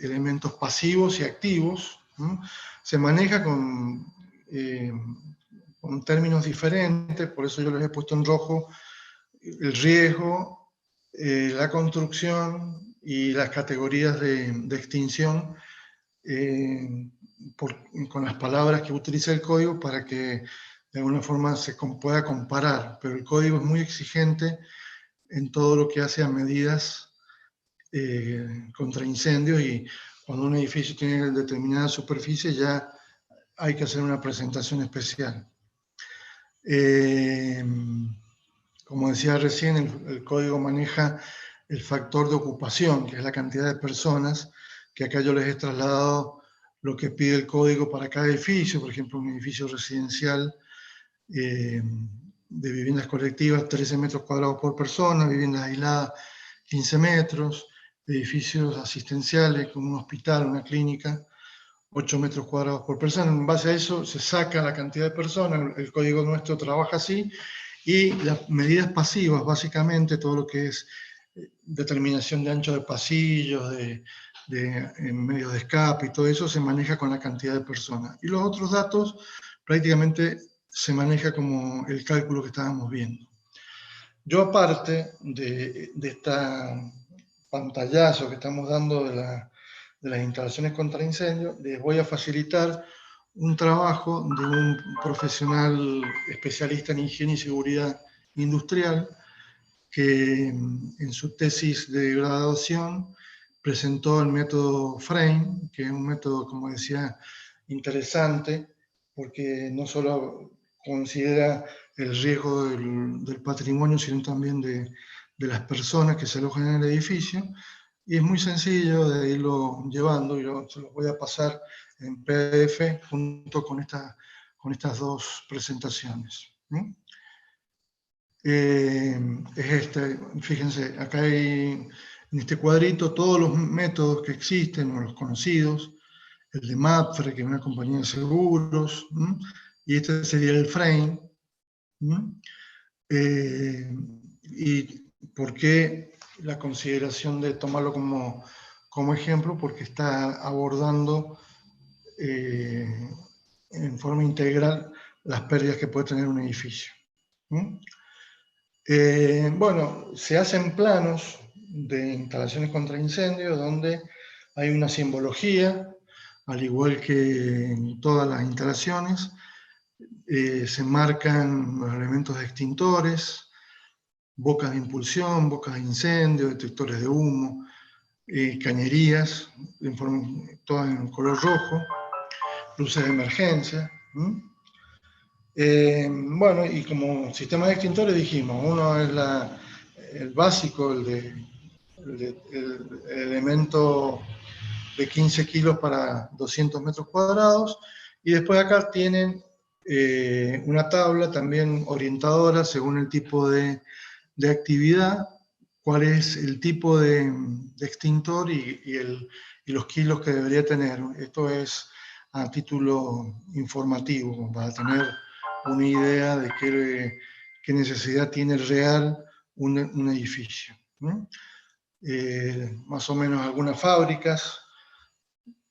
elementos pasivos y activos. Se maneja con términos diferentes, por eso yo les he puesto en rojo el riesgo, la construcción y las categorías de extinción, con las palabras que utiliza el código para que de alguna forma se pueda comparar, pero el código es muy exigente en todo lo que hace a medidas contra incendios, y cuando un edificio tiene determinada superficie ya hay que hacer una presentación especial. Como decía recién, el código maneja el factor de ocupación, que es la cantidad de personas, que acá yo les he trasladado lo que pide el código para cada edificio. Por ejemplo, un edificio residencial de viviendas colectivas, 13 metros cuadrados por persona, viviendas aisladas, 15 metros, edificios asistenciales como un hospital, una clínica, 8 metros cuadrados por persona. En base a eso se saca la cantidad de personas, el código nuestro trabaja así, y las medidas pasivas, básicamente todo lo que es determinación de ancho de pasillos, de medios de escape y todo eso se maneja con la cantidad de personas. Y los otros datos prácticamente se maneja como el cálculo que estábamos viendo. Yo, aparte de esta pantallazo que estamos dando de las instalaciones contra incendios, les voy a facilitar un trabajo de un profesional especialista en higiene y seguridad industrial que en su tesis de graduación presentó el método FRAME, que es un método, como decía, interesante, porque no solo considera el riesgo del patrimonio, sino también de las personas que se alojan en el edificio, y es muy sencillo de irlo llevando, y se los voy a pasar en PDF junto con estas dos presentaciones. Fíjense, acá hay en este cuadrito todos los métodos que existen, o los conocidos, el de Mapfre, que es una compañía de seguros, y este sería el Frame. ¿Y por qué la consideración de tomarlo como ejemplo? Porque está abordando en forma integral las pérdidas que puede tener un edificio. Bueno, se hacen planos de instalaciones contra incendios donde hay una simbología, al igual que en todas las instalaciones. Se marcan los elementos de extintores, bocas de impulsión, bocas de incendio, detectores de humo, cañerías, todas en color rojo, luces de emergencia. Bueno, y como sistema de extintores dijimos, uno es el básico, el elemento de 15 kilos para 200 metros cuadrados, y después acá tienen una tabla también orientadora según el tipo de actividad, cuál es el tipo de extintor y los kilos que debería tener. Esto es a título informativo, para tener una idea de qué necesidad tiene real un edificio. Más o menos algunas fábricas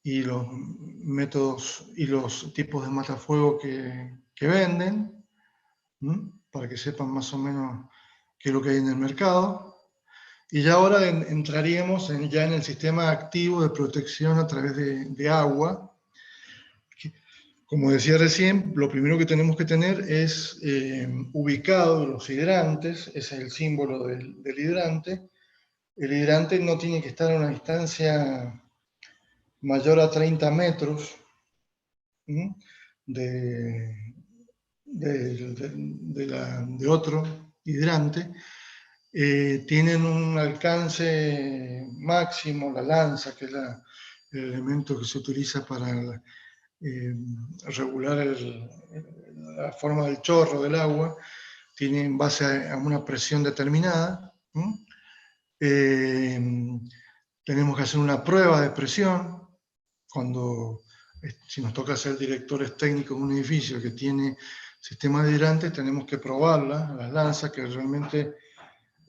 y los métodos y los tipos de matafuego que venden, para que sepan más o menos qué es lo que hay en el mercado. Y ya ahora entraríamos ya en el sistema activo de protección a través de agua. Como decía recién, lo primero que tenemos que tener es ubicado los hidrantes, ese es el símbolo del hidrante. El hidrante no tiene que estar a una distancia mayor a 30 metros de otro hidrante. Tienen un alcance máximo, la lanza, que es el elemento que se utiliza para regular la forma del chorro del agua, tiene en base a una presión determinada. Tenemos que hacer una prueba de presión si nos toca ser directores técnicos de un edificio que tiene sistema de hidrantes, tenemos que probarlas, las lanzas, que realmente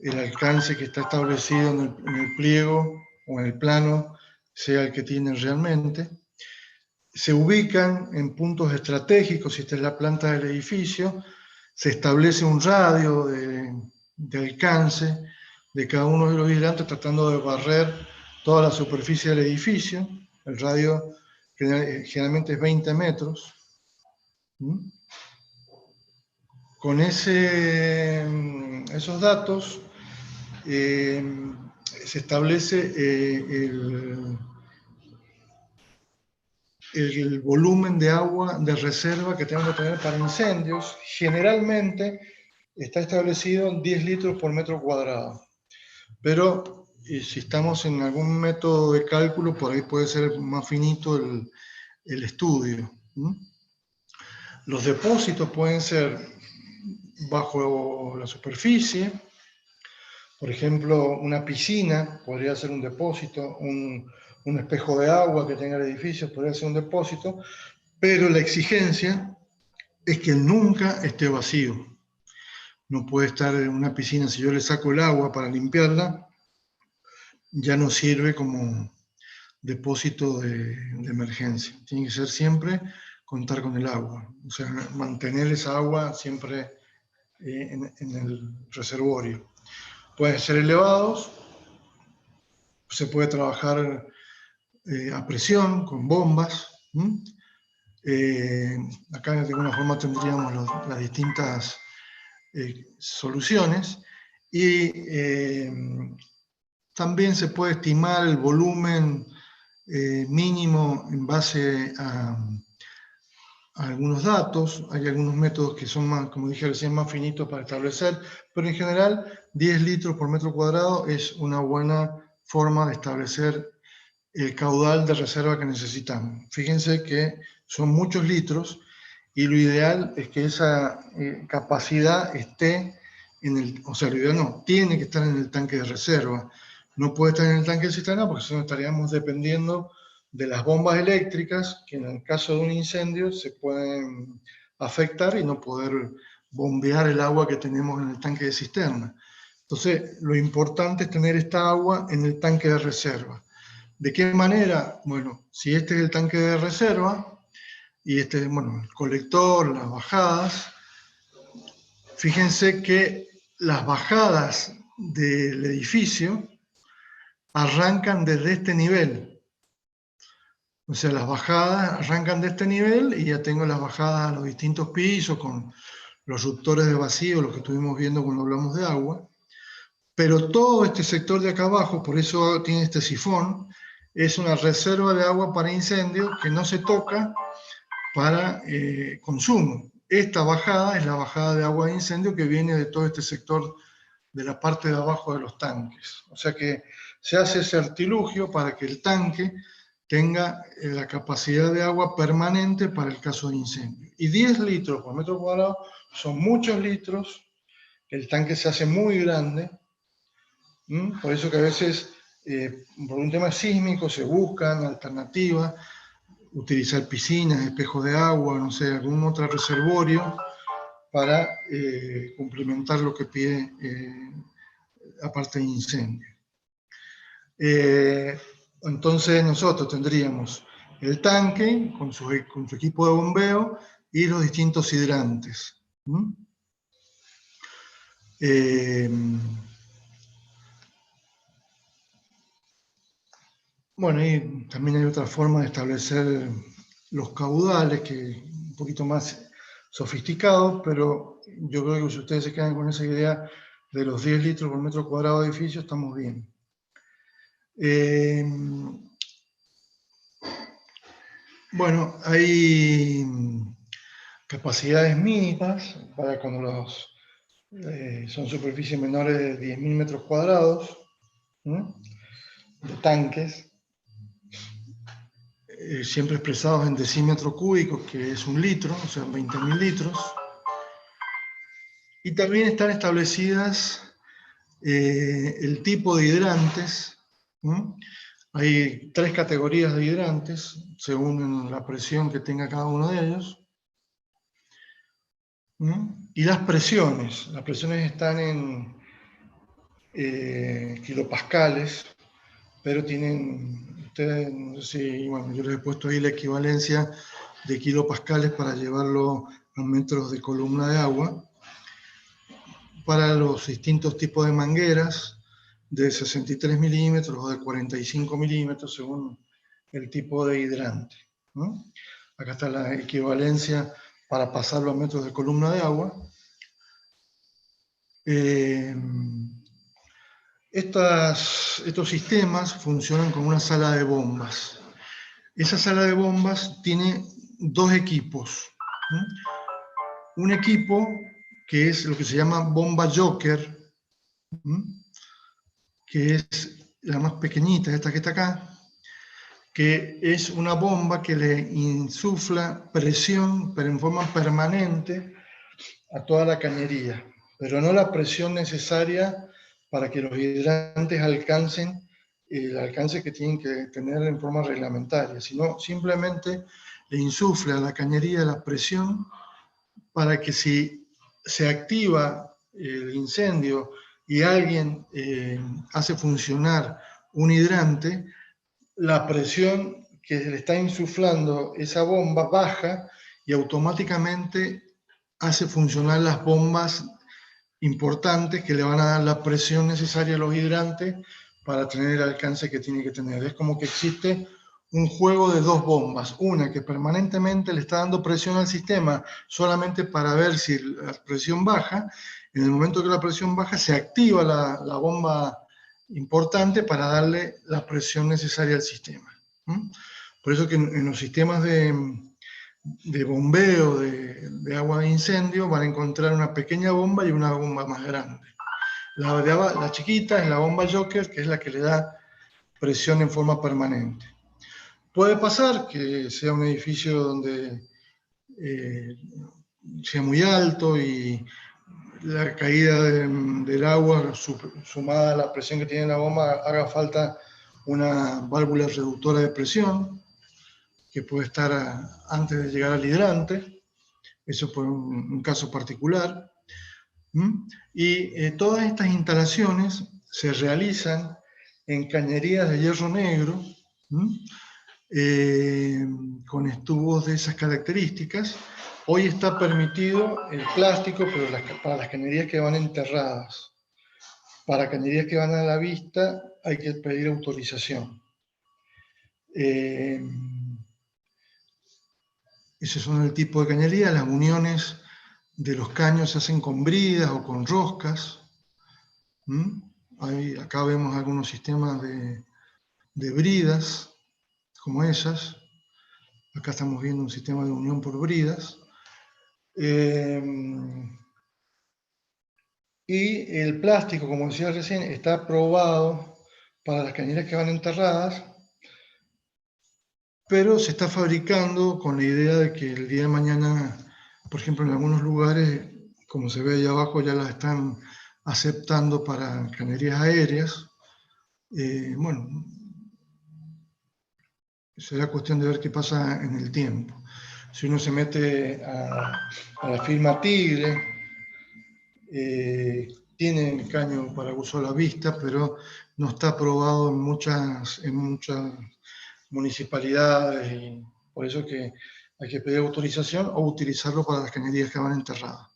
el alcance que está establecido en el pliego o en el plano sea el que tienen realmente. Se ubican en puntos estratégicos, si esta es la planta del edificio, se establece un radio de alcance de cada uno de los hidrantes tratando de barrer toda la superficie del edificio. El radio generalmente es 20 metros. Con esos datos se establece el volumen de agua de reserva que tenemos que tener para incendios. Generalmente está establecido en 10 litros por metro cuadrado. Pero si estamos en algún método de cálculo, por ahí puede ser más finito el estudio. Los depósitos pueden ser bajo la superficie. Por ejemplo, una piscina podría ser un depósito, un espejo de agua que tenga el edificio podría ser un depósito, pero la exigencia es que nunca esté vacío. No puede estar en una piscina, si yo le saco el agua para limpiarla, ya no sirve como depósito de emergencia. Tiene que ser siempre contar con el agua, o sea, mantener esa agua siempre en el reservorio. Pueden ser elevados, se puede trabajar a presión, con bombas. Acá de alguna forma tendríamos las distintas soluciones, y también se puede estimar el volumen mínimo en base a algunos datos. Hay algunos métodos que son más, como dije recién, más finitos para establecer, pero en general 10 litros por metro cuadrado es una buena forma de establecer el caudal de reserva que necesitamos. Fíjense que son muchos litros y lo ideal es que esa capacidad esté en el, o sea, lo ideal no, tiene que estar en el tanque de reserva. No puede estar en el tanque de cisterna porque si no estaríamos dependiendo de las bombas eléctricas que en el caso de un incendio se pueden afectar y no poder bombear el agua que tenemos en el tanque de cisterna. Entonces, lo importante es tener esta agua en el tanque de reserva. ¿De qué manera? Bueno, si este es el tanque de reserva y este es, bueno, el colector, las bajadas, fíjense que las bajadas del edificio arrancan desde este nivel. O sea, las bajadas arrancan de este nivel y ya tengo las bajadas a los distintos pisos con los reductores de vacío, los que estuvimos viendo cuando hablamos de agua. Pero todo este sector de acá abajo, por eso tiene este sifón, es una reserva de agua para incendios que no se toca para consumo. Esta bajada es la bajada de agua de incendio que viene de todo este sector de la parte de abajo de los tanques. O sea que se hace ese artilugio para que el tanque tenga la capacidad de agua permanente para el caso de incendio. Y 10 litros por metro cuadrado son muchos litros, el tanque se hace muy grande. Por eso que a veces, por un tema sísmico, se buscan alternativas, utilizar piscinas, espejos de agua, no sé, algún otro reservorio para complementar lo que pide la parte de incendio. Entonces nosotros tendríamos el tanque con su equipo de bombeo y los distintos hidrantes. Bueno, y también hay otra forma de establecer los caudales, que es un poquito más sofisticado, pero yo creo que si ustedes se quedan con esa idea de los 10 litros por metro cuadrado de edificio, estamos bien. Bueno, hay capacidades mínimas para cuando son superficies menores de 10.000 metros cuadrados, de tanques. Siempre expresados en decímetros cúbicos, que es 1 litro, o sea, 20.000 litros. Y también están establecidas el tipo de hidrantes. Hay 3 categorías de hidrantes, según la presión que tenga cada uno de ellos. Y las presiones están en kilopascales, pero tienen, ustedes, no sé si, bueno, yo les he puesto ahí la equivalencia de kilopascales para llevarlo a metros de columna de agua, para los distintos tipos de mangueras, de 63 milímetros o de 45 milímetros, según el tipo de hidrante. Acá está la equivalencia para pasarlo a metros de columna de agua. Estos sistemas funcionan como una sala de bombas. Esa sala de bombas tiene 2 equipos. Un equipo que es lo que se llama bomba Joker, que es la más pequeñita, esta que está acá, que es una bomba que le insufla presión, pero en forma permanente, a toda la cañería, pero no la presión necesaria para que los hidrantes alcancen el alcance que tienen que tener en forma reglamentaria, sino simplemente le insufla a la cañería la presión para que si se activa el incendio y alguien hace funcionar un hidrante, la presión que le está insuflando esa bomba baja y automáticamente hace funcionar las bombas importantes que le van a dar la presión necesaria a los hidrantes para tener el alcance que tiene que tener. Es como que existe un juego de dos bombas, una que permanentemente le está dando presión al sistema solamente para ver si la presión baja. En el momento que la presión baja se activa la bomba importante para darle la presión necesaria al sistema. Por eso que en los sistemas de bombeo de agua de incendio van a encontrar una pequeña bomba y una bomba más grande. La chiquita es la bomba Joker, que es la que le da presión en forma permanente. Puede pasar que sea un edificio donde sea muy alto y la caída del agua sumada a la presión que tiene la bomba haga falta una válvula reductora de presión que puede estar antes de llegar al hidrante. Eso por un caso particular. Y todas estas instalaciones se realizan en cañerías de hierro negro, con estubos de esas características. Hoy está permitido el plástico, pero para las cañerías que van enterradas. Para cañerías que van a la vista hay que pedir autorización. Esos son el tipo de cañería. Las uniones de los caños se hacen con bridas o con roscas. Acá vemos algunos sistemas de bridas, como esas. Acá estamos viendo un sistema de unión por bridas. Y el plástico, como decía recién, está aprobado para las cañerías que van enterradas, pero se está fabricando con la idea de que el día de mañana, por ejemplo, en algunos lugares, como se ve ahí abajo, ya las están aceptando para cañerías aéreas. Bueno, será cuestión de ver qué pasa en el tiempo. Si uno se mete a la firma Tigre, tiene caño para uso a la vista, pero no está aprobado en muchas municipalidades, y por eso que hay que pedir autorización o utilizarlo para las cañerías que van enterradas.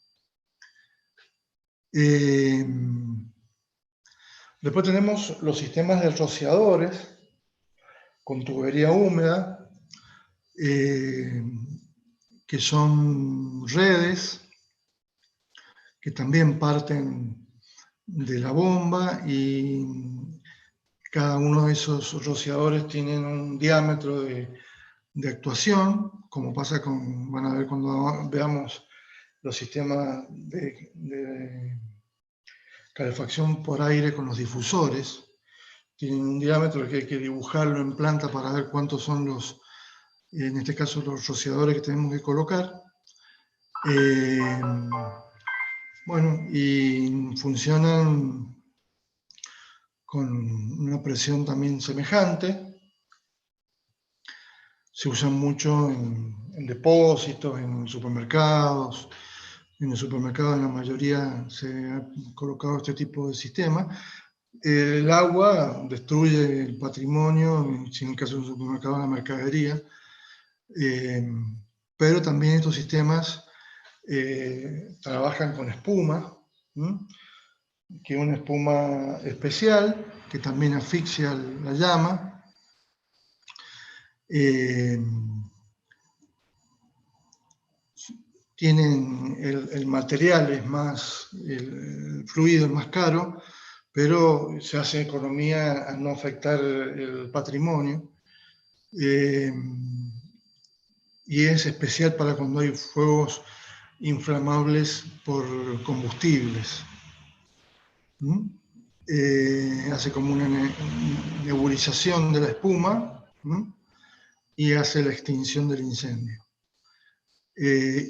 Después tenemos los sistemas de rociadores con tubería húmeda, que son redes que también parten de la bomba, y cada uno de esos rociadores tienen un diámetro de actuación, como pasa van a ver cuando veamos los sistemas de calefacción por aire con los difusores. Tienen un diámetro que hay que dibujarlo en planta para ver cuántos son en este caso, los rociadores que tenemos que colocar. Bueno, y funcionan con una presión también semejante. Se usan mucho en depósitos, en supermercados. En el supermercado, en la mayoría, se ha colocado este tipo de sistema. El agua destruye el patrimonio, si en el caso de un supermercado, la mercadería. Pero también estos sistemas trabajan con espuma, que es una espuma especial que también asfixia la llama. Tienen el material es más, el fluido es más caro, pero se hace economía al no afectar el patrimonio. Y es especial para cuando hay fuegos inflamables por combustibles. Hace como una nebulización de la espuma y hace la extinción del incendio.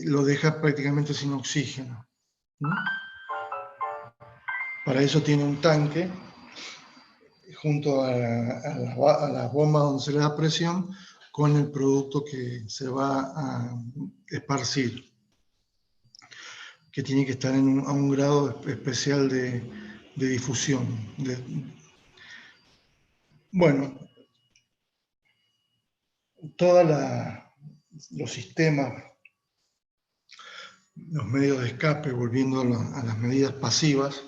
Lo deja prácticamente sin oxígeno. Para eso tiene un tanque junto a las bombas donde se le da presión con el producto que se va a esparcir, que tiene que estar a un grado especial de difusión. Bueno, todos los sistemas, los medios de escape, volviendo a las medidas pasivas,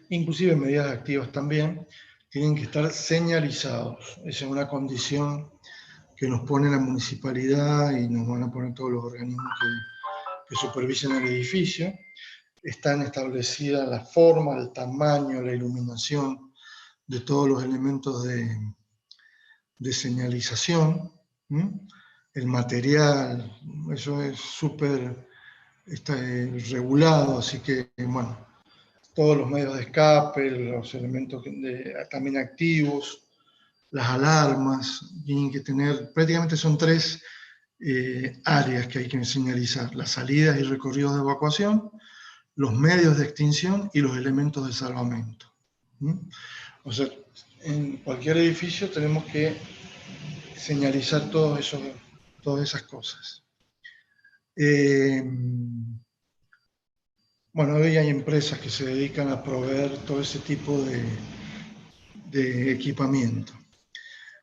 inclusive medidas activas también, tienen que estar señalizados. Esa es una condición que nos pone la municipalidad y nos van a poner todos los organismos que supervisen el edificio. Están establecidas la forma, el tamaño, la iluminación de todos los elementos de señalización, el material, eso es súper regulado, así que, bueno, todos los medios de escape, los elementos también activos, las alarmas, tienen que tener, prácticamente son 3 áreas que hay que señalizar: las salidas y recorridos de evacuación, los medios de extinción y los elementos de salvamento. O sea, en cualquier edificio tenemos que señalizar todas esas cosas. Bueno, hoy hay empresas que se dedican a proveer todo ese tipo de equipamiento.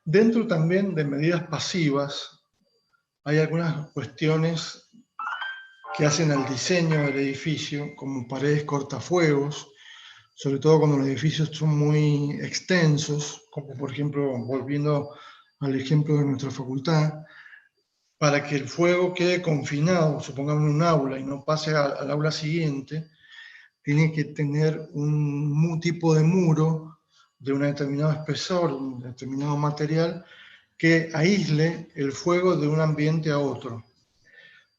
Dentro también de medidas pasivas, hay algunas cuestiones que hacen al diseño del edificio, como paredes cortafuegos, sobre todo cuando los edificios son muy extensos, como por ejemplo, volviendo al ejemplo de nuestra facultad, para que el fuego quede confinado, supongamos en un aula, y no pase al aula siguiente, tiene que tener un tipo de muro de un determinado espesor, un determinado material, que aísle el fuego de un ambiente a otro.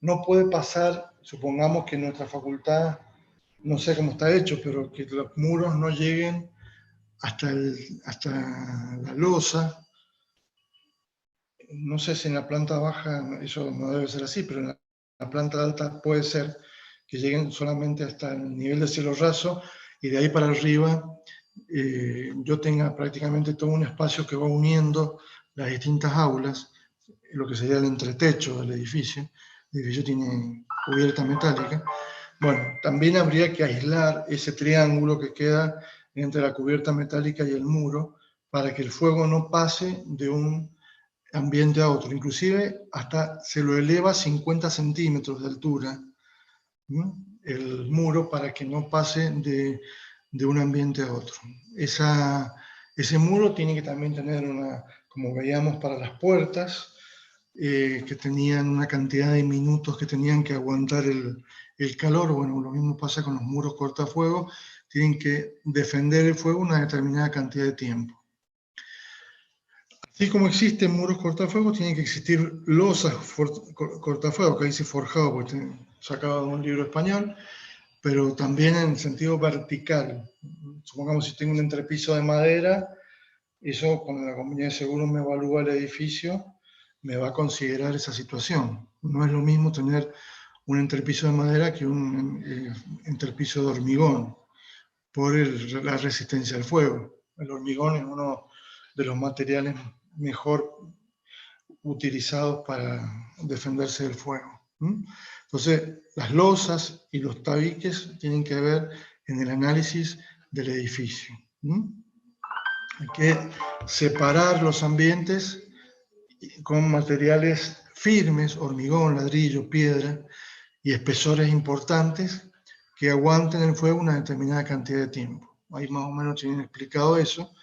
No puede pasar, supongamos que en nuestra facultad, no sé cómo está hecho, pero que los muros no lleguen hasta la losa. No sé si en la planta baja eso no debe ser así, pero en la planta alta puede ser que lleguen solamente hasta el nivel de cielo raso y de ahí para arriba yo tenga prácticamente todo un espacio que va uniendo las distintas aulas, lo que sería el entretecho del edificio. El edificio tiene cubierta metálica. Bueno, también habría que aislar ese triángulo que queda entre la cubierta metálica y el muro para que el fuego no pase de un ambiente a otro. Inclusive hasta se lo eleva 50 centímetros de altura, ¿no?, el muro, para que no pase de un ambiente a otro. Ese muro tiene que también tener como veíamos para las puertas, que tenían una cantidad de minutos que tenían que aguantar el calor. Bueno, lo mismo pasa con los muros cortafuegos, tienen que defender el fuego una determinada cantidad de tiempo. Así como existen muros cortafuegos, tienen que existir losas cortafuegos, que dice forjado, porque estoy sacado de un libro español, pero también en sentido vertical. Supongamos si tengo un entrepiso de madera, eso cuando la compañía de seguros me evalúa el edificio, me va a considerar esa situación. No es lo mismo tener un entrepiso de madera que un entrepiso de hormigón, por la resistencia al fuego. El hormigón es uno de los materiales mejor utilizados para defenderse del fuego. Entonces, las losas y los tabiques tienen que ver en el análisis del edificio. Hay que separar los ambientes con materiales firmes, hormigón, ladrillo, piedra, y espesores importantes que aguanten el fuego una determinada cantidad de tiempo. Ahí más o menos tienen explicado eso.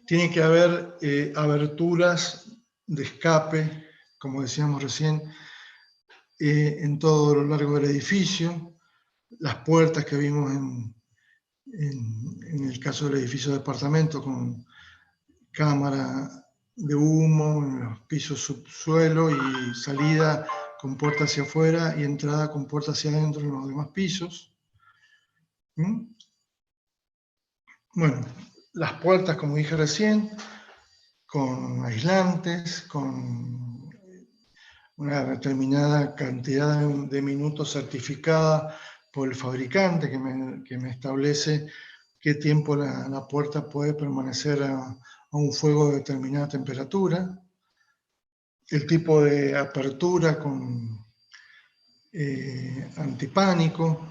Tiene que haber aberturas de escape, como decíamos recién, en todo lo largo del edificio. Las puertas que vimos en el caso del edificio de departamento, con cámara de humo en los pisos subsuelo y salida con puerta hacia afuera y entrada con puerta hacia adentro en los demás pisos. Bueno, las puertas, como dije recién, con aislantes, con una determinada cantidad de minutos certificada por el fabricante que me establece qué tiempo la puerta puede permanecer a un fuego de determinada temperatura, el tipo de apertura con antipánico,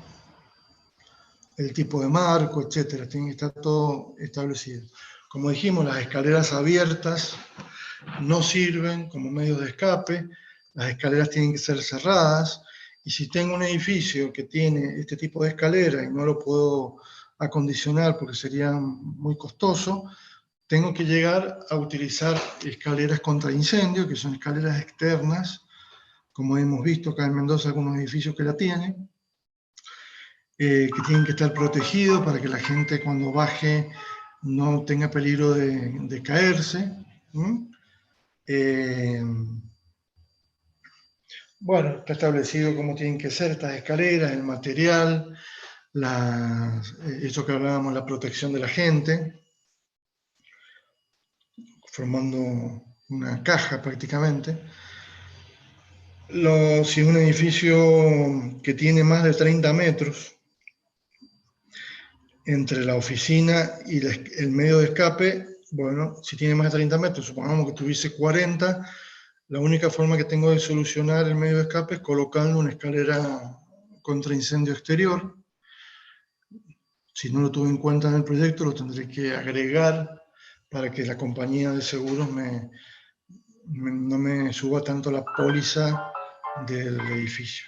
el tipo de marco, etcétera. Tiene que estar todo establecido. Como dijimos, las escaleras abiertas no sirven como medios de escape, las escaleras tienen que ser cerradas Y si tengo un edificio que tiene este tipo de escalera y no lo puedo acondicionar porque sería muy costoso, tengo que llegar a utilizar escaleras contra incendio, que son escaleras externas, como hemos visto acá en Mendoza, algunos edificios que la tienen, que tienen que estar protegidos para que la gente cuando baje no tenga peligro de caerse. Bueno, está establecido cómo tienen que ser estas escaleras, el material, eso que hablábamos, la protección de la gente, formando una caja prácticamente. Si es un edificio que tiene más de 30 metros entre la oficina y el medio de escape, bueno, si tiene más de 30 metros, supongamos que tuviese 40, la única forma que tengo de solucionar el medio de escape es colocando una escalera contra incendio exterior. Si no lo tuve en cuenta en el proyecto, lo tendré que agregar para que la compañía de seguros no me suba tanto la póliza del edificio.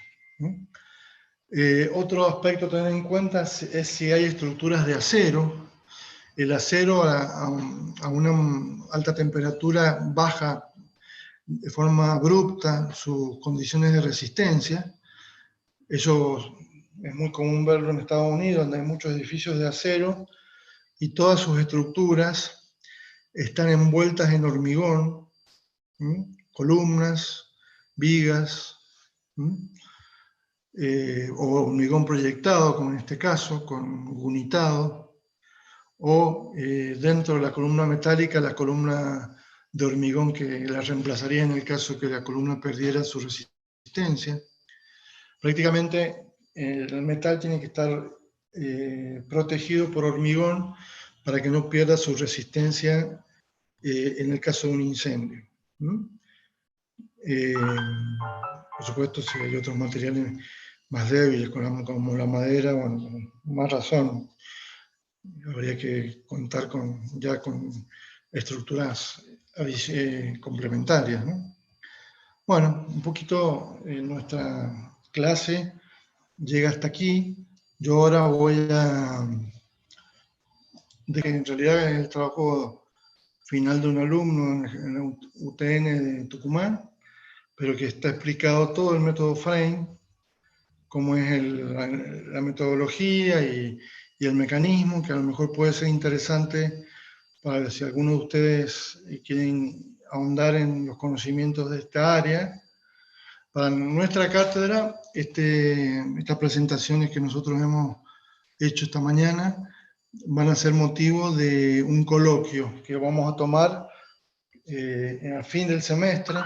Otro aspecto a tener en cuenta es si hay estructuras de acero. El acero a una alta temperatura baja de forma abrupta sus condiciones de resistencia. Eso es muy común verlo en Estados Unidos, donde hay muchos edificios de acero y todas sus estructuras están envueltas en hormigón, columnas, vigas, o hormigón proyectado, como en este caso, con gunitado, o dentro de la columna metálica, la columna de hormigón que la reemplazaría en el caso que la columna perdiera su resistencia. Prácticamente el metal tiene que estar protegido por hormigón para que no pierda su resistencia en el caso de un incendio. Por supuesto, si hay otros materiales más débiles, como la madera, bueno, con más razón, habría que contar ya con estructuras complementarias, ¿no? Bueno, un poquito nuestra clase llega hasta aquí. Yo ahora voy en realidad es el trabajo final de un alumno en la UTN de Tucumán, pero que está explicado todo el método Frame, cómo es la metodología y el mecanismo, que a lo mejor puede ser interesante para ver si alguno de ustedes quieren ahondar en los conocimientos de esta área. Para nuestra cátedra, estas presentaciones que nosotros hemos hecho esta mañana van a ser motivo de un coloquio que vamos a tomar al fin del semestre,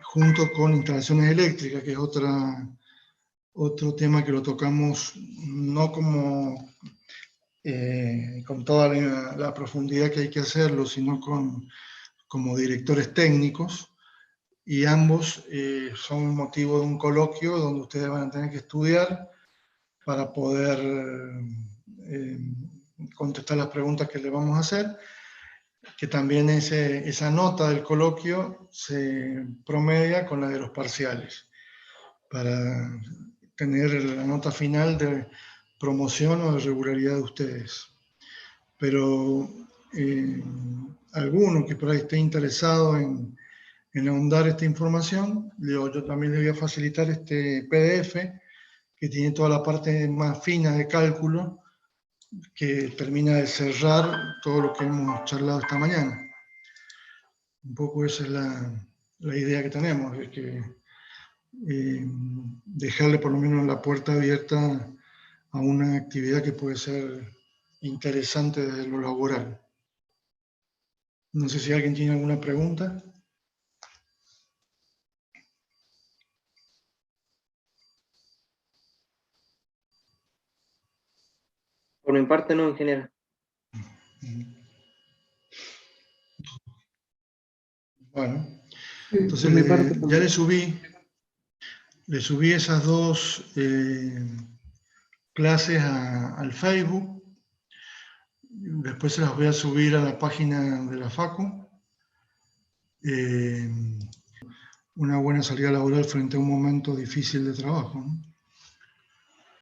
junto con instalaciones eléctricas, que es otro tema que lo tocamos no como con toda la profundidad que hay que hacerlo, sino como directores técnicos, y ambos son motivo de un coloquio donde ustedes van a tener que estudiar para poder contestar las preguntas que les vamos a hacer, que también esa nota del coloquio se promedia con la de los parciales, para tener la nota final de promoción o de regularidad de ustedes. Pero alguno que por ahí esté interesado en ahondar esta información, yo también les voy a facilitar este PDF que tiene toda la parte más fina de cálculo que termina de cerrar todo lo que hemos charlado esta mañana. Un poco esa es la idea que tenemos, es que dejarle por lo menos la puerta abierta a una actividad que puede ser interesante desde lo laboral. No sé si alguien tiene alguna pregunta. Por mi parte no, ingeniero. Bueno, Sí, entonces por mi parte ya también. le subí esas dos clases al Facebook. Después se las voy a subir a la página de la Facu. una buena salida laboral frente a un momento difícil de trabajo, ¿no?